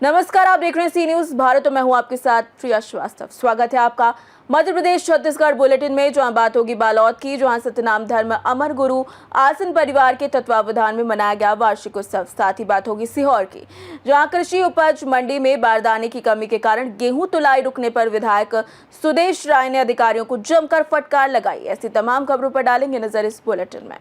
नमस्कार, आप देख रहे हैं सी न्यूज भारत और मैं हूं आपके साथ प्रिया श्रीवास्तव। स्वागत है आपका मध्य प्रदेश छत्तीसगढ़ बुलेटिन में, जहां बात होगी बालोद की, जहां सतनाम धर्म अमर गुरु आसन परिवार के तत्वावधान में मनाया गया वार्षिक उत्सव। साथ ही बात होगी सीहोर की, जहां कृषि उपज मंडी में बारदाने की कमी के कारण गेहूं तुलाई रुकने पर विधायक सुदेश राय ने अधिकारियों को जमकर फटकार लगाई। ऐसी तमाम खबरों पर डालेंगे नजर इस बुलेटिन में।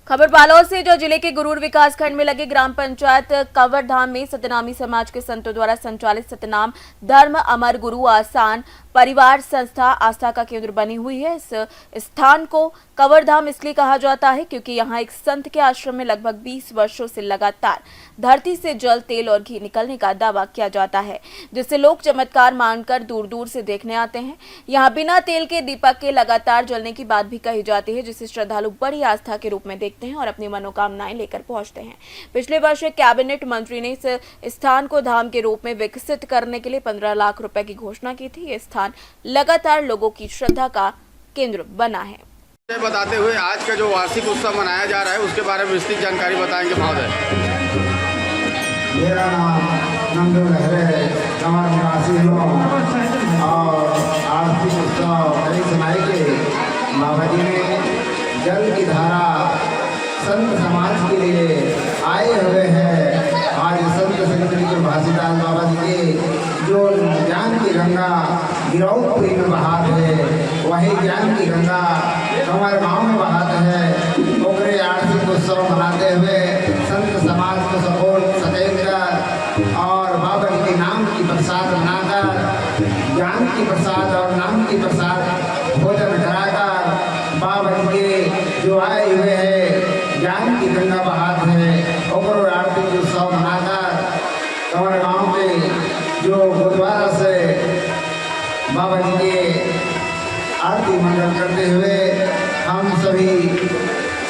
खबर बालोद से, जो जिले के गुरूर विकास खंड में लगे ग्राम पंचायत कवरधाम में सतनामी समाज के संतों द्वारा संचालित सतनाम धर्म अमर गुरु आसान परिवार संस्था आस्था का केंद्र बनी हुई है। इस स्थान को कवरधाम इसलिए कहा जाता है क्योंकि यहाँ एक संत के आश्रम में लगभग 20 वर्षों से लगातार धरती से जल, तेल और घी निकलने का दावा किया जाता है, जिससे लोग चमत्कार मानकर दूर दूर से देखने आते हैं। यहाँ बिना तेल के दीपक के लगातार जलने की बात भी कही जाती है, जिसे श्रद्धालु बड़ी आस्था के रूप में देखते हैं और अपनी मनोकामनाएं लेकर पहुंचते हैं। पिछले वर्ष कैबिनेट मंत्री ने इस स्थान को धाम के रूप में विकसित करने के लिए 15 लाख रुपए की घोषणा की थी। ये स्थान लगातार लोगों की श्रद्धा का केंद्र बना है। बताते हुए आज का जो वार्षिक उत्सव मनाया जा रहा है उसके बारे में विस्तृत जानकारी बताएंगे महोदय। मेरा नाम नंदू लहरे कमर निवासी हूँ और आर्थिक उत्सव कई सुनाई के बाबा जी ने जल की धारा संत समाज के लिए आए हुए हैं। आज संत श्री भासीदास बाबा जी के जो ज्ञान की गंगा गिरौदपुरी में बहात है, वही ज्ञान की गंगा हमारे गाँव में बहात है। ओकरे आर्थिक उत्सव मनाते हुए संत समाज को सपोर्ट सचेत कर और बाबा जी के नाम की प्रसाद बनाकर ज्ञान की प्रसाद और नाम की प्रसाद भोजन कराकर बाबा जी के जो आए हुए हैं ज्ञान की गंगा बहात है, ओकरो आर्थिक उत्सव मनाकर हमारे गाँव के जो गुरुद्वारा से बाबा जी के आरती मंडल करते हुए हम सभी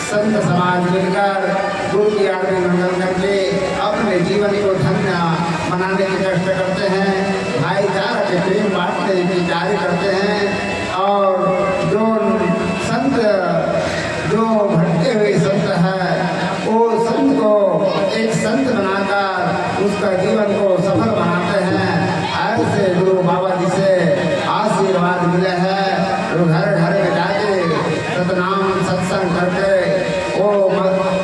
संत समाज मिलकर गुरु की आरती मंडल करके अपने जीवन को धन्य मनाने के कष्ट करते हैं, भाईचारा के प्रेम बांटने के कार्य करते हैं। और जो संत जो भटके हुए संत है वो संत को एक संत बनाकर उसका जीवन को सफल बनाते हैं। ऐसे गुरु बाबा जी से आशीर्वाद मिले हैं। तो घर घर में जाके सतनाम सत्संग करके वो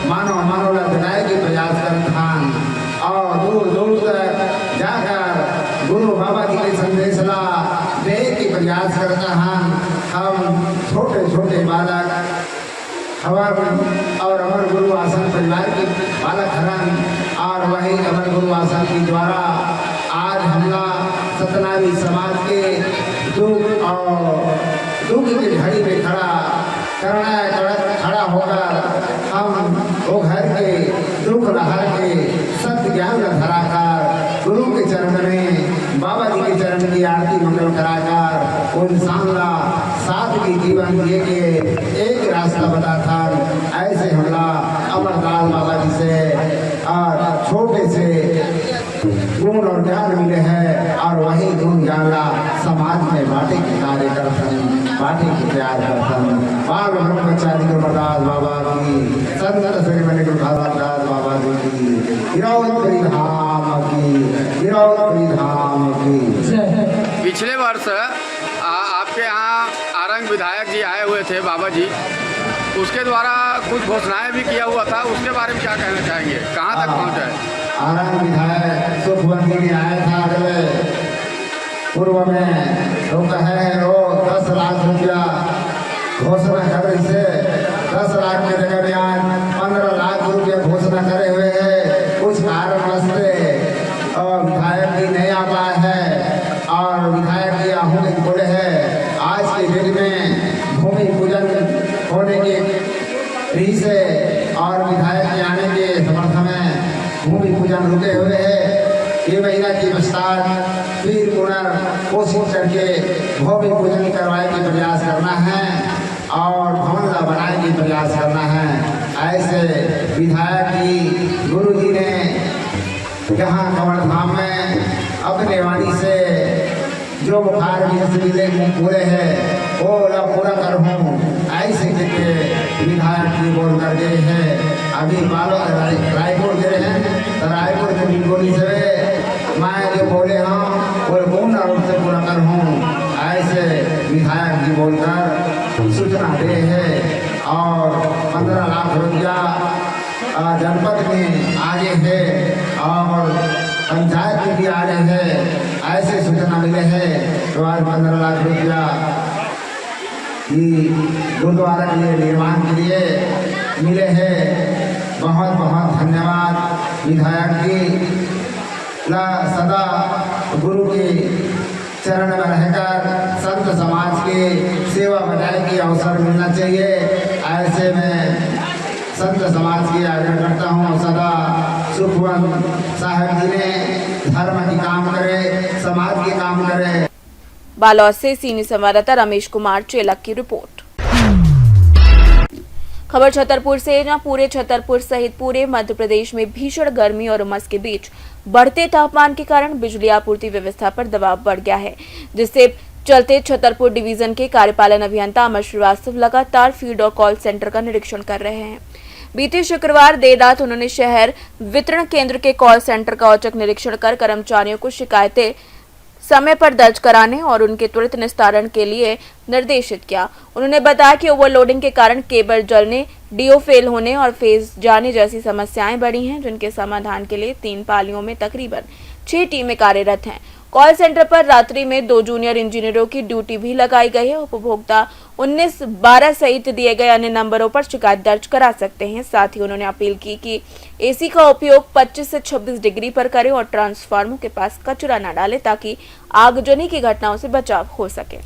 मानव मनोला दिलाए की प्रयास करते हैं और दूर दूर तक जाकर गुरु बाबा जी के संदेश ला दे की प्रयास करते हैं। हम छोटे छोटे बालक हवर और अमर गुरु आसन परिवार के बालक हरन और वही अमर गुरु आसन के द्वारा आज हमला सतनामी समाज के दुख और दुख की घड़ी में खड़ा होकर हम वो घर के दुख लहर के सत्य ज्ञान धराकर गुरु के चरण में बाबा जी के चरण की आरती मंगल कराकर उन सांवला सादगी जीवन जिए के एक रास्ता बताता। ऐसे हमला अमरदास बाबा जी से और छोटे से गुण और ज्ञान मिले हैं और वही गुण ज्ञान समाज में बाटे के कार्य करते बाटे के प्यार करते बाल ब्रह्मचारी गुरुदास बाबा की, संत श्री गुरुदास बाबा जी की, गिरौदपुरी धाम की, गिरौदपुरी धाम की। पिछले वर्ष आपके यहाँ आरंग विधायक जी आए हुए थे बाबा जी, उसके द्वारा कुछ घोषणाएं भी किया हुआ था, उसके बारे में क्या कहना चाहेंगे, कहाँ तक पहुँचा है? आरंग विधायक सुखवंती ने आया था अगले पूर्व में, तो कहे वो 10 लाख रुपया घोषणा कर रही से 10 लाख के जगह में आज 15 लाख रुपया घोषणा करे हुए है। कुछ कारणवश विधायक जी नहीं आ पाए हैं और विधायक जी आहू बोले हैं आज के दिन में भूमि पूजन होने के री से और विधायक के आने के समर्थ में भूमि पूजन रुके हुए है। ये महीना के पश्चात फिर पुनर्कोशिश करके भूमि पूजन करवाए के प्रयास करना है और भवन बनाए के प्रयास करना है। ऐसे विधायक जी गुरु जी ने यहाँ कवरधाम में अपने वाणी से जो बुखार मिले पूरे है वो पूरा कर हूँ ऐसे करके विधायक जी बोल कर गए हैं। अभी बालोद रायपुर गए हैं तो रायपुर के गोली से 15 लाख रुपया जनपद में आगे है और पंचायत में भी आगे है, ऐसे सूचना मिले हैं। तो आज 15 लाख रुपया गुरुद्वारा के लिए निर्माण के लिए मिले हैं। बहुत बहुत धन्यवाद विधायक जी। सदा गुरु के चरण में रहकर संत समाज की सेवा बनाने की अवसर मिलना चाहिए। ऐसे में संत समाज की आग्रह करता हूँ, सदा सुखवंत साहब जी ने धर्म की काम करे, समाज के काम करे। बालोद से सीनियर संवाददाता रमेश कुमार चेलक की रिपोर्ट। खबर छतरपुर से, जहां पूरे छतरपुर सहित पूरे मध्य प्रदेश में भीषण गर्मी और उमस के बीच बढ़ते तापमान के कारण बिजली आपूर्ति व्यवस्था पर दबाव बढ़ गया है, जिससे चलते छतरपुर डिवीजन के कार्यपालन अभियंता अमर श्रीवास्तव लगातार फील्ड और कॉल सेंटर का निरीक्षण कर रहे हैं। बीते शुक्रवार देर रात उन्होंने शहर वितरण केंद्र के कॉल सेंटर का औचक निरीक्षण कर कर्मचारियों को शिकायतें समय पर दर्ज कराने और उनके त्वरित निस्तारण के लिए निर्देशित किया। उन्होंने बताया कि ओवरलोडिंग के कारण केबल जलने, डीओ फेल होने और फेज जाने जैसी समस्याएं बढ़ी हैं, जिनके समाधान के लिए 3 पालियों में तकरीबन 6 टीमें कार्यरत हैं। कॉल सेंटर पर रात्रि में 2 जूनियर इंजीनियरों की ड्यूटी भी लगाई गई है। उपभोक्ता 1912 सहित दिए गए अन्य नंबरों पर शिकायत दर्ज करा सकते हैं। साथ ही उन्होंने अपील की कि एसी का उपयोग 25 से 26 डिग्री पर करें और ट्रांसफार्मर के पास कचरा न डालें, ताकि आगजनी की घटनाओं से बचाव हो सके।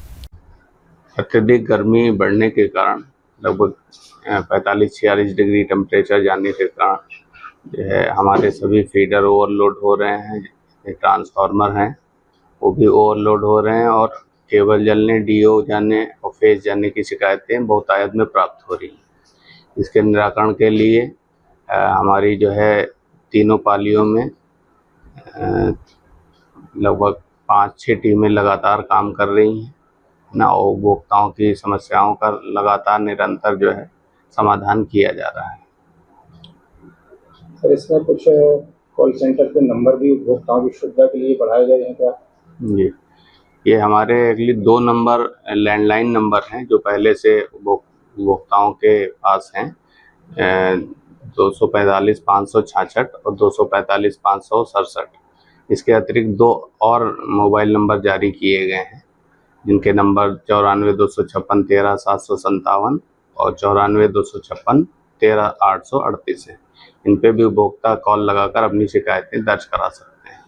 अत्यधिक गर्मी बढ़ने के कारण लगभग 45-46 डिग्री टेम्परेचर जाने के कारण जो है हमारे सभी फीडर ओवरलोड हो रहे हैं। ट्रांसफार्मर हैं वो भी ओवरलोड हो रहे हैं और केबल जलने, डीओ जाने और फेज जाने की शिकायतें बहुतायत में प्राप्त हो रही हैं। इसके निराकरण के लिए हमारी जो है तीनों पालियों में लगभग 5-6 टीमें लगातार काम कर रही हैं ना, उपभोक्ताओं की समस्याओं का लगातार निरंतर जो है समाधान किया जा रहा है। सर, इसमें कुछ कॉल सेंटर के नंबर भी उपभोक्ताओं की सुविधा के लिए बढ़ाए गए हैं क्या? जी, ये हमारे अगली 2 नंबर लैंडलाइन नंबर हैं जो पहले से उपभोक्ताओं के पास हैं, 245 566 और 245 567। इसके अतिरिक्त 2 और मोबाइल नंबर जारी किए गए हैं, जिनके नंबर 94 256 13 757 और 94 256 13 838 है। इन पे भी उपभोक्ता कॉल लगाकर अपनी शिकायतें दर्ज करा सकते हैं।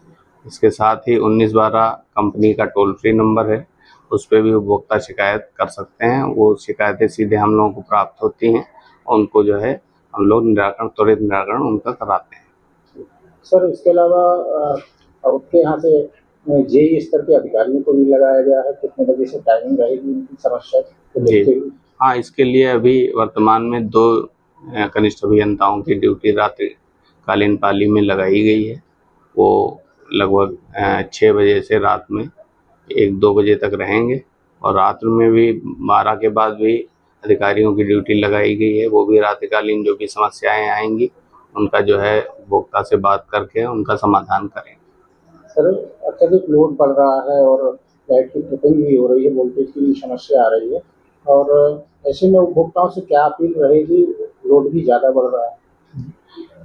इसके साथ ही 1912 कंपनी का टोल फ्री नंबर है, उस पर भी उपभोक्ता शिकायत कर सकते हैं। वो शिकायतें सीधे हम लोगों को प्राप्त होती हैं और उनको जो है हम लोग त्वरित निराकरण उनका कराते हैं। सर, इसके अलावा उसके यहाँ से जेई स्तर के अधिकारियों को भी लगाया गया है, कितने बजे से टाइमिंग रहेगी उनकी समस्या को देखते हुए? हाँ, इसके लिए अभी वर्तमान में 2 कनिष्ठ अभियंताओं की ड्यूटी रात्रिकालीन पाली में लगाई गई है। वो लगभग 6 बजे से रात में 1-2 बजे तक रहेंगे और रात्र में भी 12 के बाद भी अधिकारियों की ड्यूटी लगाई गई है। वो भी रात्रिकालीन जो भी समस्याएं आएंगी उनका जो है उपभोक्ता से बात करके उनका समाधान करेंगे। सर, अत्यधिक लोड बढ़ रहा है और लाइट की ट्रिपिंग भी हो रही है, वोल्टेज की भी समस्या आ रही है, और ऐसे में उपभोक्ताओं से क्या अपील रहेगी? लोड भी ज़्यादा बढ़ रहा है।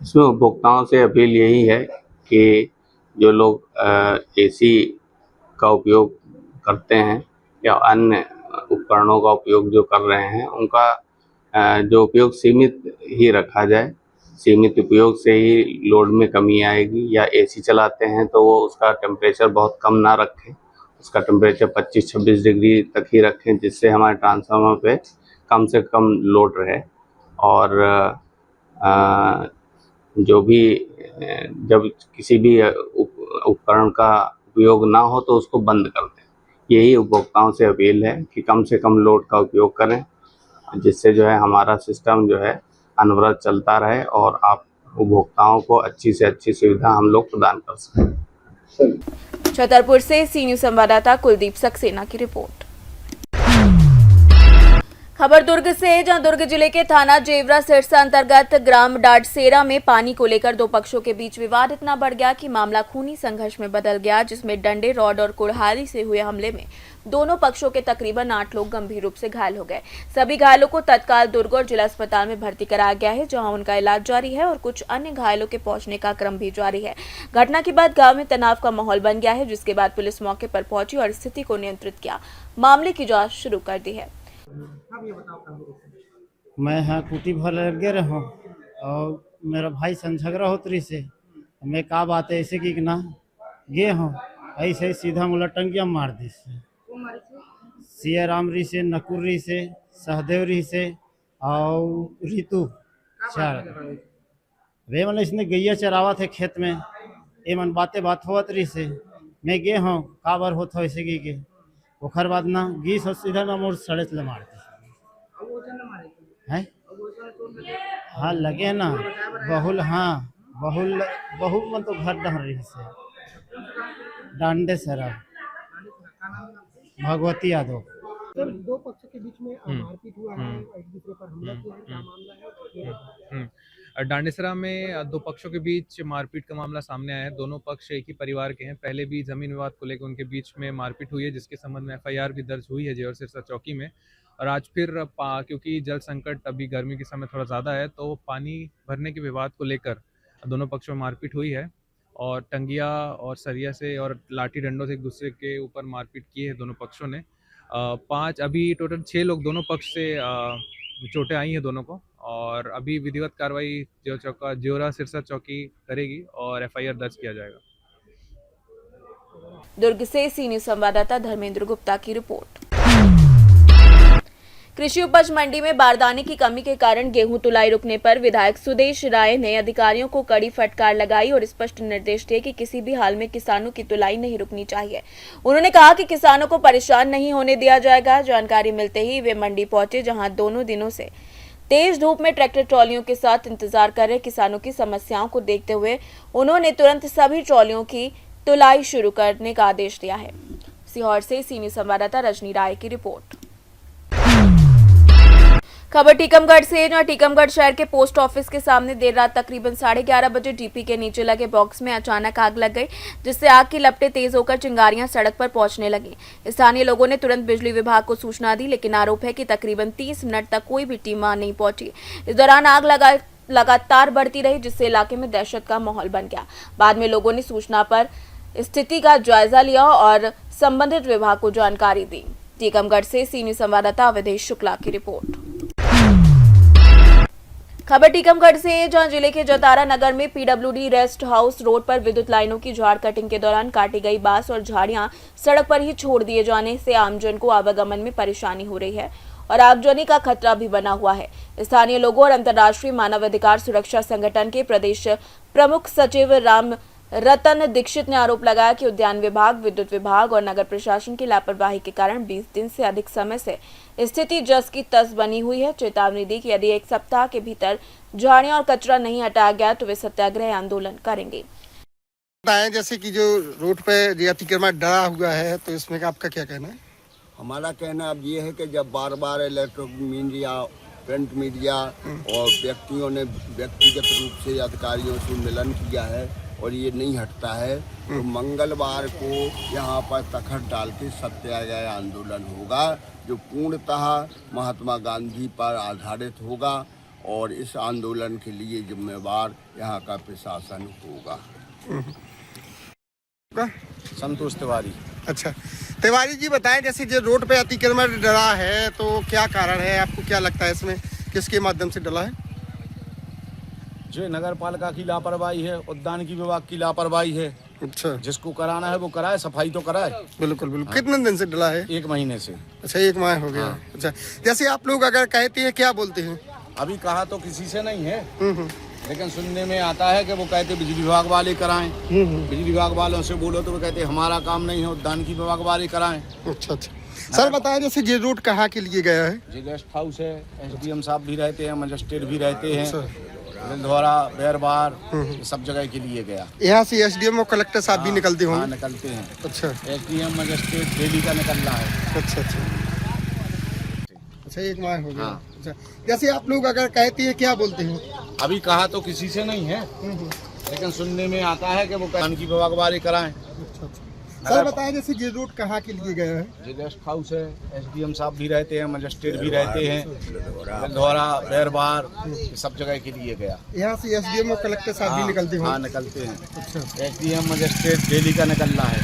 इसमें उपभोक्ताओं से अपील यही है कि जो लोग एसी का उपयोग करते हैं या अन्य उपकरणों का उपयोग जो कर रहे हैं, उनका जो उपयोग सीमित ही रखा जाए। सीमित उपयोग से ही लोड में कमी आएगी। या एसी चलाते हैं तो वो उसका टेम्परेचर बहुत कम ना रखें, उसका टेम्परेचर 25-26 डिग्री तक ही रखें, जिससे हमारे ट्रांसफार्मर पे कम से कम लोड रहे। और जो भी जब किसी भी उपकरण का उपयोग ना हो तो उसको बंद कर दें। यही उपभोक्ताओं से अपील है कि कम से कम लोड का उपयोग करें, जिससे जो है हमारा सिस्टम जो है अनवरत चलता रहे और आप उपभोक्ताओं को अच्छी से अच्छी सुविधा हम लोग प्रदान कर सकें। छतरपुर से सीनियर संवाददाता कुलदीप सक्सेना की रिपोर्ट। खबर दुर्ग से, जहां दुर्ग जिले के थाना जेवरा सिरसा अंतर्गत ग्राम डाडसेरा में पानी को लेकर 2 पक्षों के बीच विवाद इतना बढ़ गया कि मामला खूनी संघर्ष में बदल गया, जिसमें डंडे, रॉड और कुल्हाड़ी से हुए हमले में दोनों पक्षों के तकरीबन 8 लोग गंभीर रूप से घायल हो गए। सभी घायलों को तत्काल दुर्ग और जिला अस्पताल में भर्ती कराया गया है, जहां उनका इलाज जारी है और कुछ अन्य घायलों के पहुंचने का क्रम भी जारी है। घटना के बाद गांव में तनाव का माहौल बन गया है, जिसके बाद पुलिस मौके पर पहुंची और स्थिति को नियंत्रित किया। मामले की जांच शुरू कर दी है। मैं यहाँ कुटी भर लगे रहा और मेरा भाई सन झगड़ा होतरी से मैं का बात है ऐसे की ना गे हूँ ऐसे ही सीधा मुला टंगिया मार दी से सिया रामरी से नकुर्री से सहदेवरी से और ऋतु चार वे मतलब इसने गैया चरावा थे खेत में ये मन बात होत रही से मैं गे हूँ काबर होता हो ऐसे की ओखर बाद ना गी सब सीधा ना मोर सड़े ले मार दी है। हाँ लगे ना बहुल हाँ बहुल मन तो घर डर रही से डांडे सरा भगवती यादव। सर, दो पक्षों के बीच में मारपीट हुआ है, एक दूसरे पर हमला किया है, क्या मामला है? डांडेसरा में दो पक्षों के बीच मारपीट का मामला सामने आया है। दोनों पक्ष एक ही परिवार के हैं। पहले भी जमीन विवाद को लेकर उनके बीच में मारपीट हुई है, जिसके संबंध में FIR भी दर्ज हुई है जेवर सिरसा चौकी में। और आज फिर क्योंकि जल संकट अभी गर्मी के समय थोड़ा ज़्यादा है, तो पानी भरने के विवाद को लेकर दोनों पक्षों में मारपीट हुई है और टंगिया और सरिया से और लाठी डंडों से एक दूसरे के ऊपर मारपीट की है दोनों पक्षों ने। 5 अभी टोटल 6 लोग दोनों पक्ष से चोटें आई हैं दोनों को, और अभी विधिवत कार्रवाई ज्योरा सिरसा चौकी करेगी और FIR दर्ज किया जाएगा। दुर्ग से सीनियर संवाददाता धर्मेंद्र गुप्ता की रिपोर्ट। कृषि उपज मंडी में बारदाने की कमी के कारण गेहूं तुलाई रुकने पर विधायक सुदेश राय ने अधिकारियों को कड़ी फटकार लगाई और स्पष्ट निर्देश दिए कि किसी भी हाल में किसानों की तुलाई नहीं रुकनी चाहिए। उन्होंने कहा कि किसानों को परेशान नहीं होने दिया जाएगा। जानकारी मिलते ही वे मंडी पहुंचे, जहां दोनों दिनों से तेज धूप में ट्रैक्टर ट्रॉलियों के साथ इंतजार कर रहे किसानों की समस्याओं को देखते हुए उन्होंने तुरंत सभी ट्रॉलियों की तुलाई शुरू करने का आदेश दिया है। सीहोर से सीनियर संवाददाता रजनी राय की रिपोर्ट। खबर टीकमगढ़ से, जहां टीकमगढ़ शहर के पोस्ट ऑफिस के सामने देर रात तकरीबन 11:30 बजे डीपी के नीचे लगे बॉक्स में अचानक आग लग गई, जिससे आग की लपटें तेज होकर चिंगारियां सड़क पर पहुंचने लगी। स्थानीय लोगों ने तुरंत बिजली विभाग को सूचना दी, लेकिन आरोप है कि तकरीबन 30 मिनट तक कोई भी टीम वहां नहीं पहुंची। इस दौरान आग लगातार बढ़ती रही, जिससे इलाके में दहशत का माहौल बन गया। बाद में लोगों ने सूचना पर स्थिति का जायजा लिया और संबंधित विभाग को जानकारी दी। टीकमगढ़ से सीनियर संवाददाता अवधेश शुक्ला की रिपोर्ट। खबर टीकमगढ़ से, जहां जिले के जतारा नगर में PWD रेस्ट हाउस रोड पर विद्युत लाइनों की झाड़ कटिंग के दौरान काटी गई बांस और झाड़ियां सड़क पर ही छोड़ दिए जाने से आमजन को आवागमन में परेशानी हो रही है और आगजनी का खतरा भी बना हुआ है। स्थानीय लोगों और अंतर्राष्ट्रीय मानवाधिकार सुरक्षा संगठन के प्रदेश प्रमुख सचिव राम रतन दीक्षित ने आरोप लगाया कि उद्यान विभाग, विद्युत विभाग और नगर प्रशासन की लापरवाही के कारण 20 दिन से अधिक समय से स्थिति जस की तस बनी हुई है। चेतावनी दी कि यदि 1 सप्ताह के भीतर झाड़ियां और कचरा नहीं हटाया गया तो वे सत्याग्रह आंदोलन करेंगे। जैसे कि जो रोड पे अतिक्रमण डरा हुआ है, तो इसमें आपका क्या कहना है? हमारा कहना अब ये है कि जब बार बार इलेक्ट्रॉनिक मीडिया, प्रिंट मीडिया और व्यक्तियों ने व्यक्तिगत रूप से अधिकारियों से मिलन किया है और ये नहीं हटता है, तो मंगलवार को यहाँ पर तखत डाल के सत्याग्रह आंदोलन होगा, जो पूर्णतः महात्मा गांधी पर आधारित होगा और इस आंदोलन के लिए जिम्मेवार यहाँ का प्रशासन होगा। संतोष तिवारी। अच्छा, तिवारी जी बताएं, जैसे जो रोड पे अतिक्रमण डला है तो क्या कारण है, आपको क्या लगता है इसमें किसके माध्यम से डला है? जो नगर पालिका की लापरवाही है, उद्यान की विभाग की लापरवाही है। अच्छा, जिसको कराना है वो कराए, सफाई तो कराए। बिल्कुल बिल्कुल। हाँ। कितने दिन से डला है? 1 महीने से। अच्छा, 1 माह हो गया। हाँ। अच्छा, जैसे आप लोग अगर कहते हैं, क्या बोलते हैं? अभी कहा तो किसी से नहीं है, लेकिन सुनने में आता है कि वो कहते बिजली विभाग वाले कराएं। बिजली विभाग वालों से बोलो तो वो कहते हमारा काम नहीं है, उद्यान की विभाग वाले कराएं। अच्छा अच्छा। सर बताएं, जैसे ये रोड कहाँ के लिए गया है? ये गेस्ट हाउस है, SDM साहब भी रहते हैं, मजिस्ट्रेट भी रहते हैं, लिंधौरा, बैरबार, सब जगह के लिए गया। यहाँ से SDM और कलेक्टर साहब भी निकलते होंगे? हाँ, निकलते हैं। अच्छा, SDM मजिस्ट्रेट डेली का निकल रहा है। अच्छा अच्छा अच्छा, 1 माह हो गया। अच्छा, जैसे आप लोग अगर कहते हैं, क्या बोलते हैं? अभी कहा तो किसी से नहीं है, लेकिन सुनने में आता है कि वो उद्यान की विभाग वाले कराएं। अच्छा अच्छा। सर बताएं जैसे ये रूट कहाँ के लिए गया है? ये गेस्ट हाउस है, एसडीएम साहब भी रहते हैं, मजिस्ट्रेट भी रहते हैं, धोरा बैरबार सब जगह के लिए गया। यहाँ से एसडीएम और कलेक्टर साहब भी निकलते हैं? हाँ निकलते हैं। एसडीएम मजिस्ट्रेट डेली का निकल रहा है।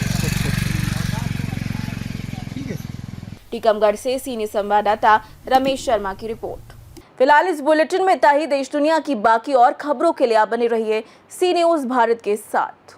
ठीक है। टीकमगढ़ से सीनियर संवाददाता रमेश शर्मा की रिपोर्ट। फिलहाल इस बुलेटिन में इतना ही। देश दुनिया की बाकी और खबरों के लिए आप बने रहिए सी न्यूज़ भारत के साथ।